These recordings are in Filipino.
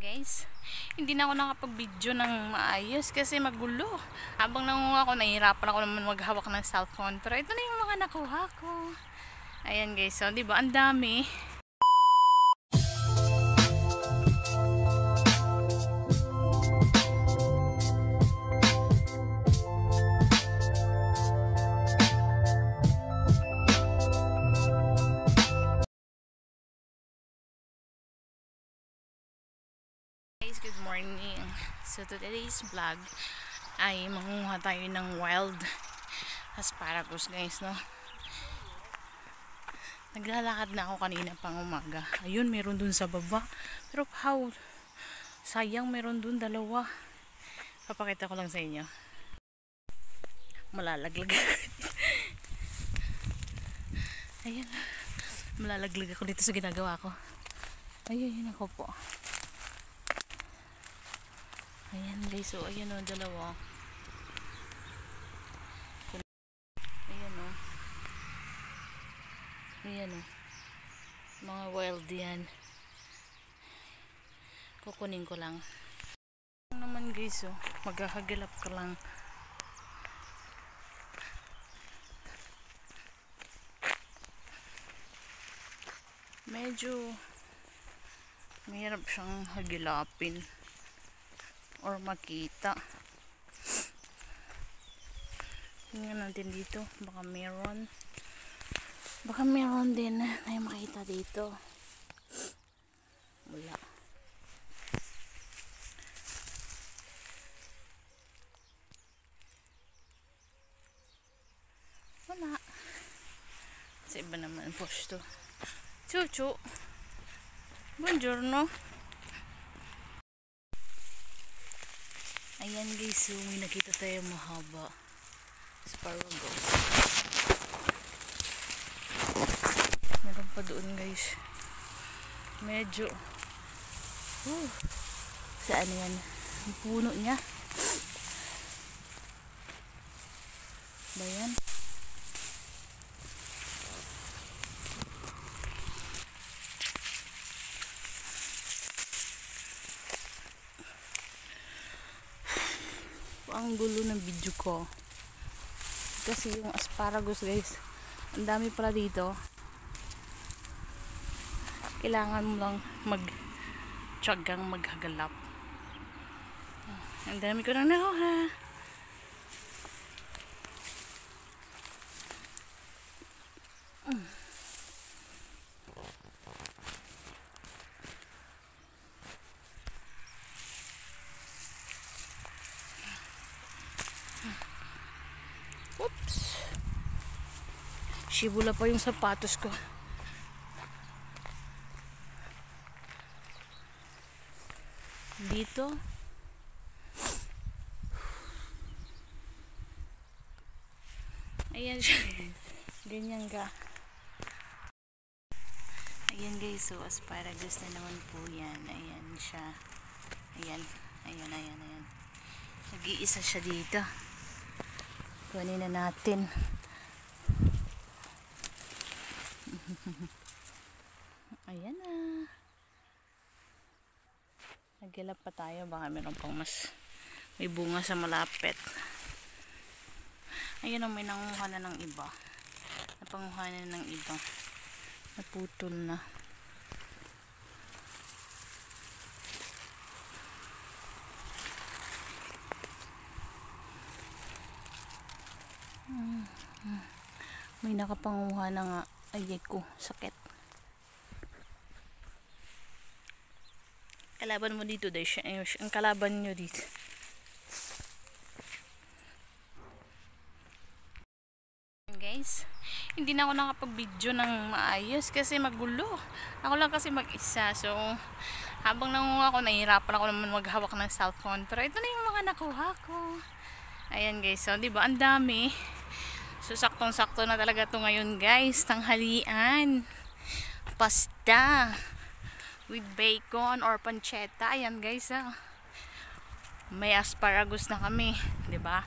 Guys, hindi na ako nakapag-video ng maayos kasi magulo. Habang nangunga ako, nahihirapan ako naman maghawak ng cellphone. Pero ito na yung mga nakuha ko. Ayan guys, so diba ang dami. Good morning. So today's vlog ay mangunguha tayo ng wild asparagus guys, no? Naglalakad na ako kanina pang umaga. Ayun, meron dun sa baba. Pero how? Sayang, meron dun dalawa. Papakita ko lang sa inyo. Malalaglag. Ayan. Malalaglag ako dito sa ginagawa ko. Ayun ako po. Ayan guys, so ayan o, dalawa. Ayan o. Ayan o. Mga wild yan. Kukunin ko lang. Naman guys o, maghahagilap ka lang. Medyo mahirap siyang hagilapin or makita. Tingnan natin dito, baka meron din na makita dito. Wala. Sa iba naman posto. Chuchu, buongiorno. Ayan guys, so may nakita tayo mahaba asparagus. Meron pa doon guys. Medyo saan yan? Ang puno niya. Ba yan? Ang gulo ng video ko kasi yung asparagus guys, ang dami pala dito. Kailangan mo lang tsagang maghagalap. Ang dami ko nang nakuha. Oops. Shibula pa yung sapatos ko. Dito. Ayan siya. Ganyan ka. Ayan guys, so asparagus na naman po yan. Ayan siya. Ayan. Ayan. Nag-iisa siya dito. Kunin na natin. Ayan na. Nagilap pa tayo. Baka meron pang may bunga sa malapit. Ayan o, may nanguha na ng iba. Napanguha na ng iba. Naputol na. May nakapanguha na nga. Ay ko, sakit. Kalaban mo dito dahil ang kalaban nyo dito. Guys, hindi na ako nakapag-video ng maayos kasi magulo. Ako lang kasi mag-isa. So, habang nangunga ako, nahihirapan ako naman maghawak ng cellphone. Pero ito na yung mga nakuha ko. Ayan guys, so diba ang dami. So saktong-sakto na talaga to ngayon guys, tanghalian. Pasta with bacon or pancetta. Ayan guys, may asparagus na kami, 'di ba?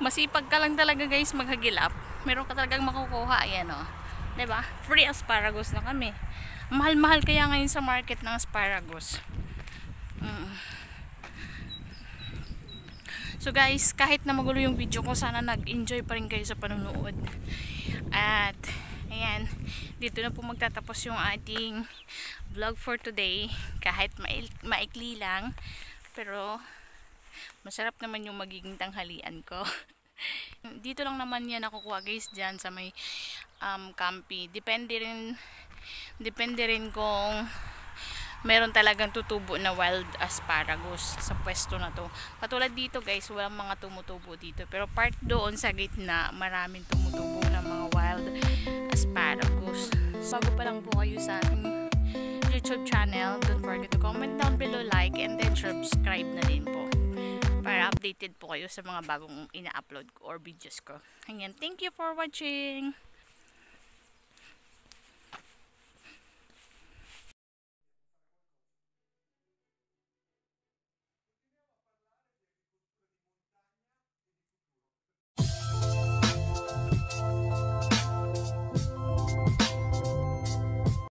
Masipag ka lang talaga guys maghagilap. Meron ka talagang makukuha. Ayan 'Diba? Free asparagus na kami. Mahal-mahal kaya ngayon sa market ng asparagus. So guys, kahit na magulo yung video ko, sana nag-enjoy pa rin kayo sa panonood. At ayan, dito na po magtatapos yung ating vlog for today. Kahit maikli lang, pero masarap naman yung magiging tanghalian ko. Dito lang naman yan nakukuha guys, dyan sa may Campi. Depende rin kung meron talagang tutubo na wild asparagus sa pwesto na to. Katulad dito guys, walang mga tumutubo dito. Pero part doon sa gitna, maraming tumutubo na mga wild asparagus. Bago pa lang po kayo sa ating YouTube channel, don't forget to comment down below, like, and then subscribe na din po para updated po kayo sa mga bagong ina-upload ko or videos ko. Ayan, thank you for watching!